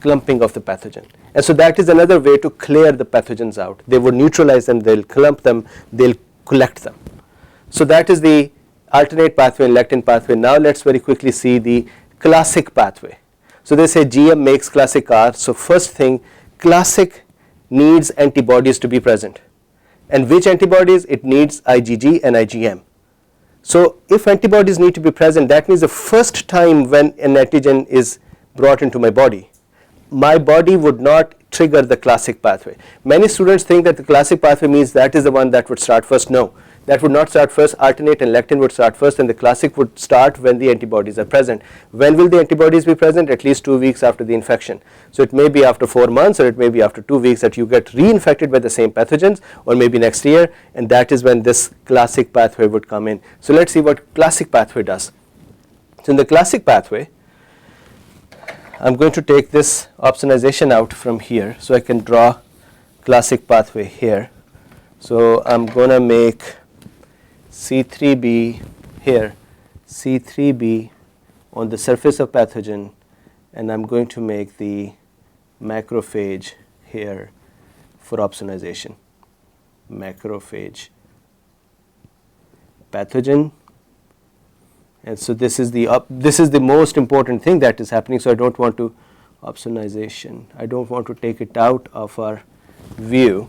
[SPEAKER 1] Clumping of the pathogen. And so that is another way to clear the pathogens out. They would neutralize them, they'll clump them, they'll collect them. So that is the alternate pathway and lectin pathway. Now let's very quickly see the classic pathway. So they say GM makes classic R. So first thing, classic needs antibodies to be present. And which antibodies? It needs IgG and IgM. So if antibodies need to be present, that means the first time when an antigen is brought into my body would not trigger the classic pathway. Many students think that the classic pathway means that is the one that would start first. No, that would not start first. Alternate and lectin would start first, and the classic would start when the antibodies are present. When will the antibodies be present? At least 2 weeks after the infection. So it may be after 4 months, or it may be after 2 weeks that you get reinfected by the same pathogens, or maybe next year, and that is when this classic pathway would come in. So let's see what classic pathway does. So in the classic pathway, I'm going to take this opsonization out from here, so I can draw classic pathway here. So I'm going to make C3b here, C3b on the surface of pathogen, and I'm going to make the macrophage here for opsonization. Macrophage pathogen. And so this is the most important thing that is happening. So I don't want to opsonization. I don't want to take it out of our view.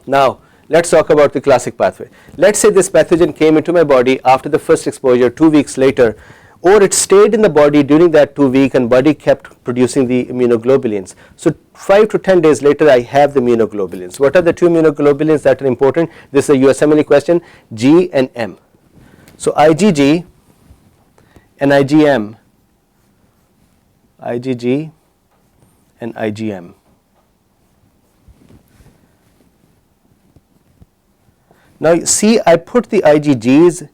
[SPEAKER 1] Now let's talk about the classic pathway. Let's say this pathogen came into my body after the first exposure 2 weeks later, or it stayed in the body during that 2 weeks and body kept producing the immunoglobulins. So 5 to 10 days later I have the immunoglobulins. What are the 2 immunoglobulins that are important? This is a USMLE question, G and M. So IgG and IgM, IgG and IgM. Now see, I put the IgGs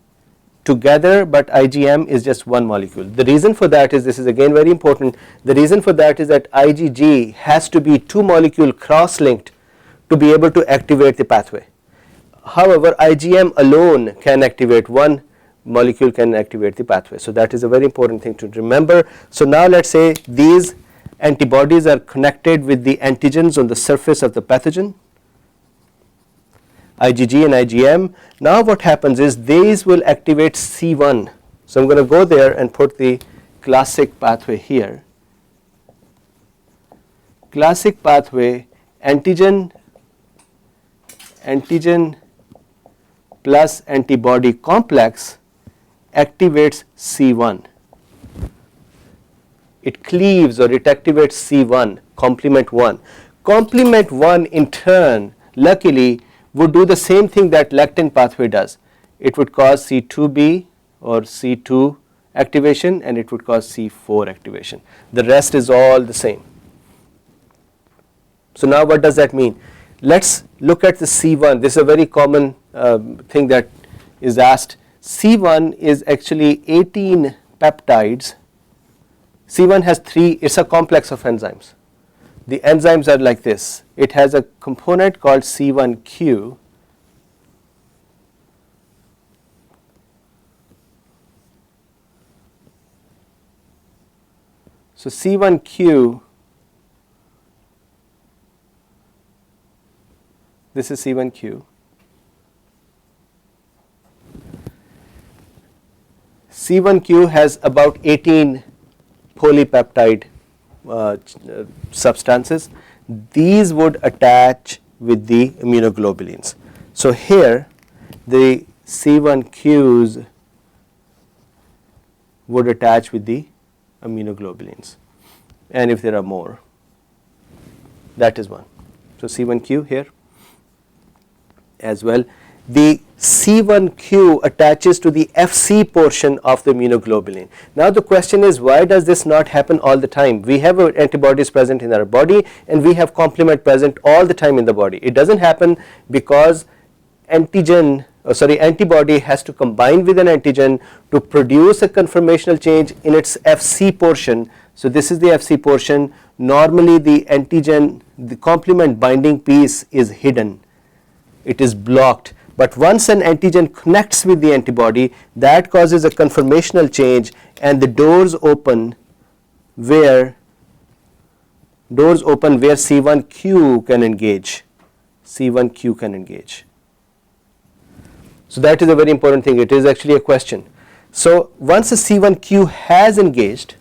[SPEAKER 1] together, but IgM is just one molecule. The reason for that is, this is again very important, the reason for that is that IgG has to be 2 molecule cross-linked to be able to activate the pathway. However, IgM alone can activate, one molecule can activate the pathway. So that is a very important thing to remember. So now let's say these antibodies are connected with the antigens on the surface of the pathogen, IgG and IgM. Now what happens is these will activate C1. So I'm going to go there and put the classic pathway here. Classic pathway, antigen plus antibody complex activates C1. It cleaves or it activates C1, complement 1. Complement 1 in turn, luckily, would do the same thing that lectin pathway does. It would cause C2b or C2 activation, and it would cause C4 activation. The rest is all the same. So now what does that mean? Let's look at the C1. This is a very common thing that is asked. C1 is actually 18 peptides. C1 has 3, it's a complex of enzymes. The enzymes are like this. It has a component called C1q. So C1q, this is C1q. C1q has about 18 polypeptide substances. These would attach with the immunoglobulins. So here the C1qs would attach with the immunoglobulins, and if there are more, that is one. So C1q here as well. The C1q attaches to the Fc portion of the immunoglobulin. Now the question is, why does this not happen all the time? We have antibodies present in our body and we have complement present all the time in the body. It doesn't happen because antibody has to combine with an antigen to produce a conformational change in its Fc portion. So this is the Fc portion. Normally the antigen, the complement binding piece is hidden. it is blocked. But once an antigen connects with the antibody, that causes a conformational change and the doors open where C1q can engage. C1q can engage. So that is a very important thing. It is actually a question. So once a C1q has engaged,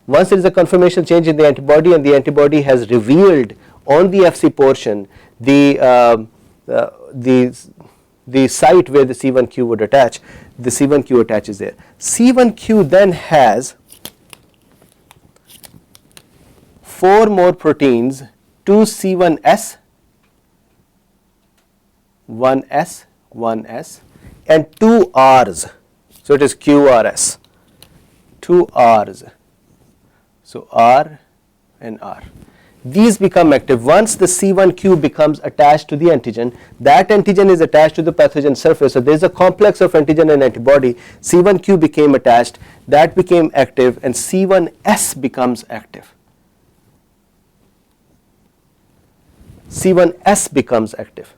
[SPEAKER 1] once there is a conformational change in the antibody and the antibody has revealed on the Fc portion the site where the C1q would attach, the C1q attaches there. C1q then has 4 more proteins, 2 C1s, 1s, 1s, and 2 Rs. So it is QRS, 2 Rs. So R and R. These become active once the C1q becomes attached to the antigen. That antigen is attached to the pathogen surface. So there is a complex of antigen and antibody. C1q became attached, that became active, and C1s becomes active. C1s becomes active.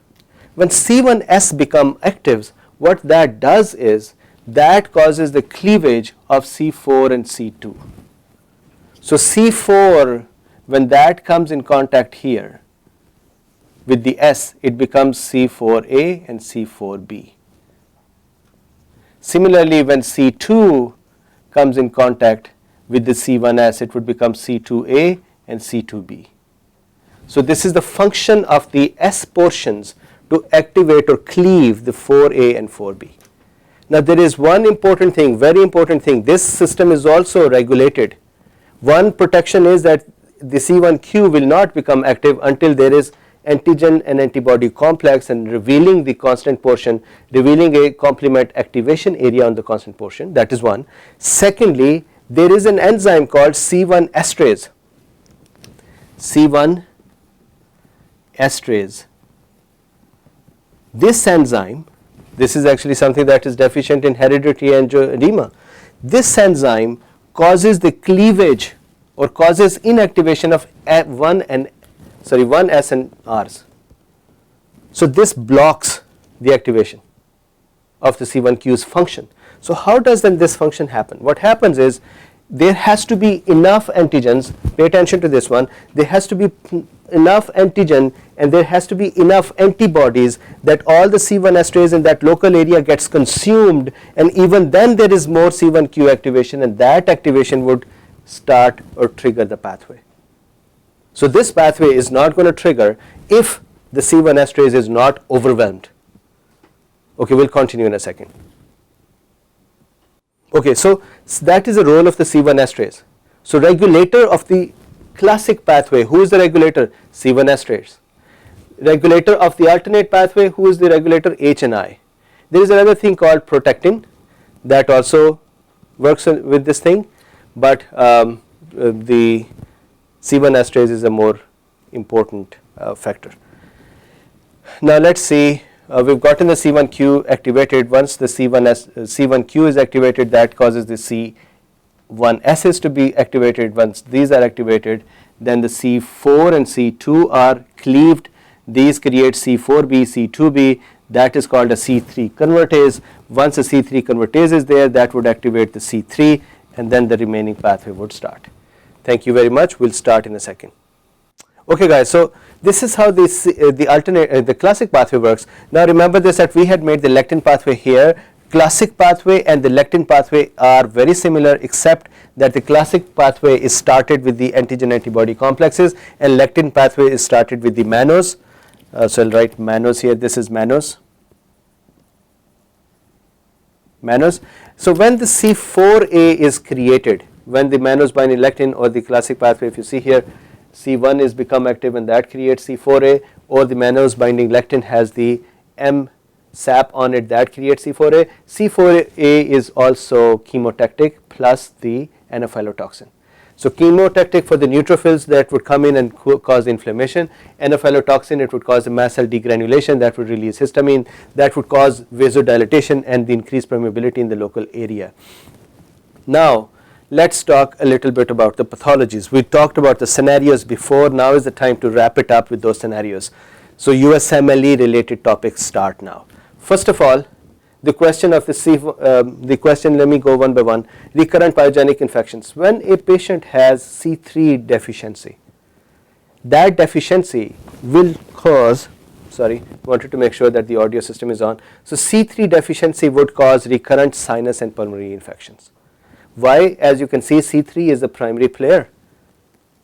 [SPEAKER 1] When C1s become active, what that does is that causes the cleavage of C4 and C2. So C4, when that comes in contact here with the S, it becomes C4a and C4b. Similarly, when C2 comes in contact with the C1s, it would become C2a and C2b. So this is the function of the S portions to activate or cleave the 4a and 4b. Now there is one important thing, very important thing. This system is also regulated. One protection is that the C1q will not become active until there is antigen and antibody complex and revealing the constant portion, revealing a complement activation area on the constant portion. That is one. Secondly, there is an enzyme called C1 esterase. C1 esterase. This enzyme, this is actually something that is deficient in hereditary angioedema. This enzyme causes the cleavage or causes inactivation of 1s and Rs. So this blocks the activation of the C1q's function. So how does then this function happen? What happens is there has to be enough antigens, pay attention to this one, there has to be enough antigen and there has to be enough antibodies that all the C1 esterase in that local area gets consumed, and even then there is more C1q activation, and that activation would start or trigger the pathway. So this pathway is not going to trigger if the C1 esterase is not overwhelmed. Okay, we'll continue in a second. Okay, so that is the role of the C1 esterase. So regulator of the classic pathway, who is the regulator? C1 esterase. Regulator of the alternate pathway, who is the regulator? H and I. There is another thing called protectin that also works with this thing, but the C1 esterase is a more important factor. Now let's see, we've gotten the C1q activated. Once the C1q is activated, that causes the C1s's to be activated. Once these are activated, then the C4 and C2 are cleaved. These create C4b, C2b, that is called a C3 convertase. Once a C3 convertase is there, that would activate the C3, and then the remaining pathway would start. Thank you very much. We'll start in a second. Okay guys, so this is how the classic pathway works. Now remember this, that we had made the lectin pathway here. Classic pathway and the lectin pathway are very similar, except that the classic pathway is started with the antigen antibody complexes and lectin pathway is started with the mannose. So I'll write mannose here. This is mannose. Mannose. So when the C4a is created, when the mannose binding lectin or the classic pathway, if you see here, C1 is become active and that creates C4a, or the mannose binding lectin has the M sap on it, that creates C4a. C4a is also chemotactic plus the anaphylotoxin. So chemotactic for the neutrophils that would come in and cause inflammation, anaphylotoxin, it would cause the mast cell degranulation, that would release histamine, that would cause vasodilatation and the increased permeability in the local area. Now let's talk a little bit about the pathologies. We talked about the scenarios before, now is the time to wrap it up with those scenarios. So USMLE related topics start now. First of all, the question of the question, let me go one by one. Recurrent pyogenic infections. When a patient has C3 deficiency, that deficiency will cause, sorry, wanted to make sure that the audio system is on. So C3 deficiency would cause recurrent sinus and pulmonary infections. Why? As you can see, C3 is the primary player,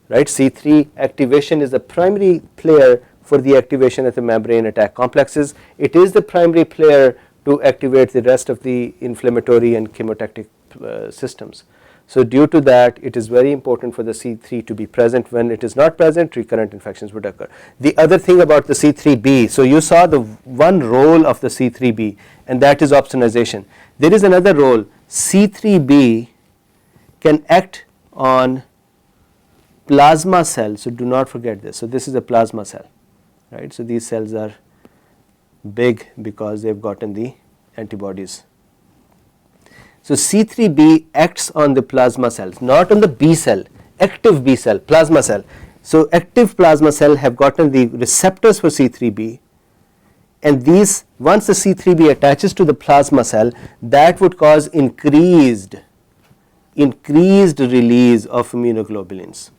[SPEAKER 1] right? C3 activation is the primary player for the activation of the membrane attack complexes. It is the primary player to activate the rest of the inflammatory and chemotactic systems. So due to that, it is very important for the C3 to be present. When it is not present, recurrent infections would occur. The other thing about the C3b, so you saw the one role of the C3b, and that is opsonization. There is another role. C3b can act on plasma cells, so do not forget this. So this is a plasma cell, right? So these cells are big because they've gotten the antibodies. So C3b acts on the plasma cells, not on the B cell, active B cell, plasma cell. So active plasma cell have gotten the receptors for C3b, and these, once the C3b attaches to the plasma cell, that would cause increased release of immunoglobulins.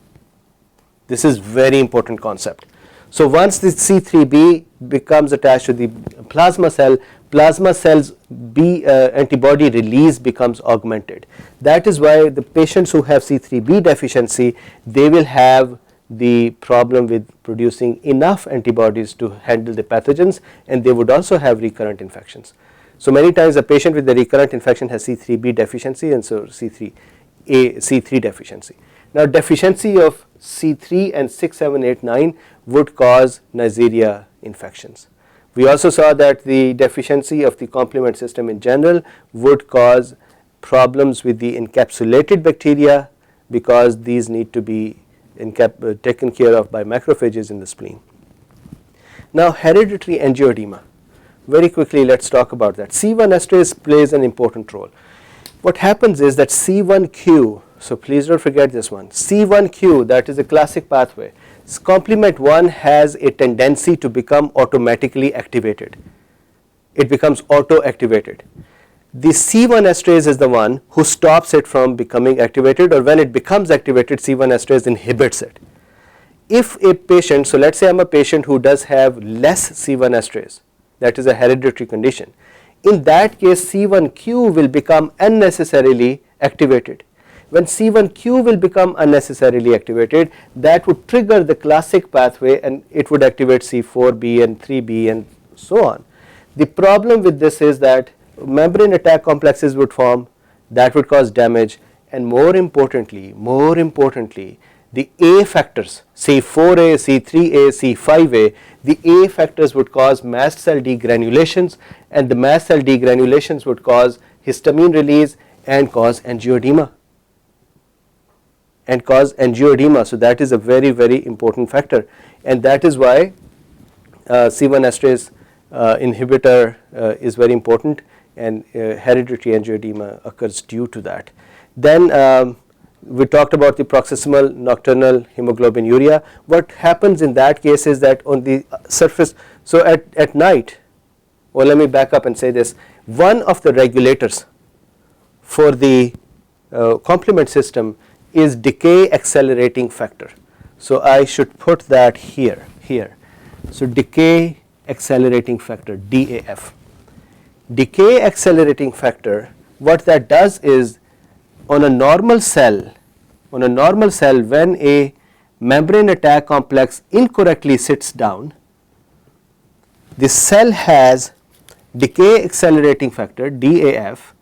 [SPEAKER 1] This is very important concept. So once the C3b becomes attached to the plasma cells antibody release becomes augmented. That is why the patients who have C3b deficiency, they will have the problem with producing enough antibodies to handle the pathogens, and they would also have recurrent infections. So many times a patient with the recurrent infection has C3b deficiency, and so C3 deficiency. Now deficiency of C3 and 6, 7, 8, 9 would cause Neisseria infections. We also saw that the deficiency of the complement system in general would cause problems with the encapsulated bacteria, because these need to be taken care of by macrophages in the spleen. Now hereditary angioedema. Very quickly, let's talk about that. C1 esterase plays an important role. What happens is that C1q, so please don't forget this one, C1q, that is a classic pathway. Complement 1 has a tendency to become automatically activated. It becomes auto-activated. The C1 esterase is the one who stops it from becoming activated, or when it becomes activated, C1 esterase inhibits it. If a patient, so let's say I'm a patient who does have less C1 esterase, that is a hereditary condition, in that case C1q will become unnecessarily activated. When C1q will become unnecessarily activated, that would trigger the classic pathway, and it would activate C4b and 3b and so on. The problem with this is that membrane attack complexes would form, that would cause damage, and more importantly, the A factors, C4a, C3a, C5a, the A factors would cause mast cell degranulations, and the mast cell degranulations would cause histamine release and cause angioedema. So that is a very, very important factor, and that is why C1 esterase inhibitor is very important, and hereditary angioedema occurs due to that. Then we talked about the paroxysmal nocturnal hemoglobinuria. What happens in that case is that on the surface, so at night, well, let me back up and say this, one of the regulators for the complement system is decay accelerating factor. So I should put that here. So decay accelerating factor, DAF. Decay accelerating factor, what that does is, on a normal cell, when a membrane attack complex incorrectly sits down, the cell has decay accelerating factor, DAF.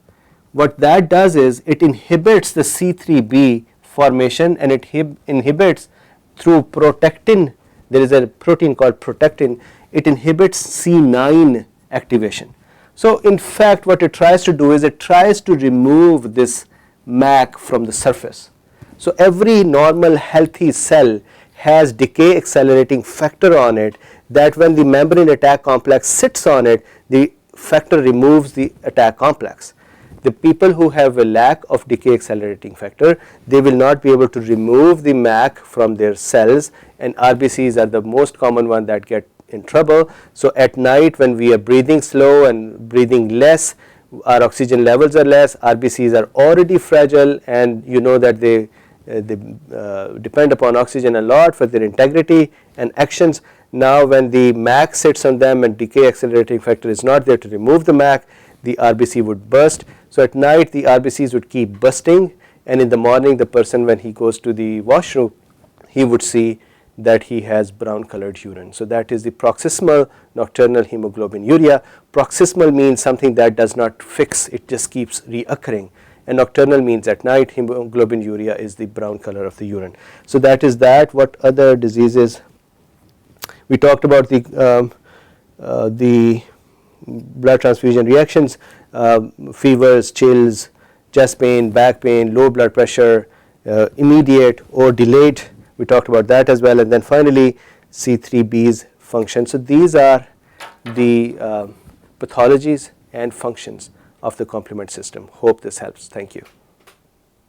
[SPEAKER 1] What that does is it inhibits the C3b formation, and it inhibits through protectin. There is a protein called protectin. It inhibits C9 activation. So in fact what it tries to do is it tries to remove this MAC from the surface. So every normal healthy cell has decay accelerating factor on it, that when the membrane attack complex sits on it, the factor removes the attack complex. The people who have a lack of decay accelerating factor, they will not be able to remove the MAC from their cells, and RBCs are the most common one that get in trouble. So at night when we are breathing slow and breathing less, our oxygen levels are less, RBCs are already fragile, and you know that they depend upon oxygen a lot for their integrity and actions. Now when the MAC sits on them and decay accelerating factor is not there to remove the MAC, the RBC would burst. So at night the RBCs would keep bursting, and in the morning the person, when he goes to the washroom, he would see that he has brown colored urine. So that is the paroxysmal nocturnal hemoglobinuria. Paroxysmal means something that does not fix, it just keeps reoccurring, and nocturnal means at night. Hemoglobinuria is the brown color of the urine. So that is that. What other diseases? We talked about the blood transfusion reactions, fevers, chills, chest pain, back pain, low blood pressure, immediate or delayed. We talked about that as well. And then finally C3b's function. So these are the pathologies and functions of the complement system. Hope this helps. Thank you.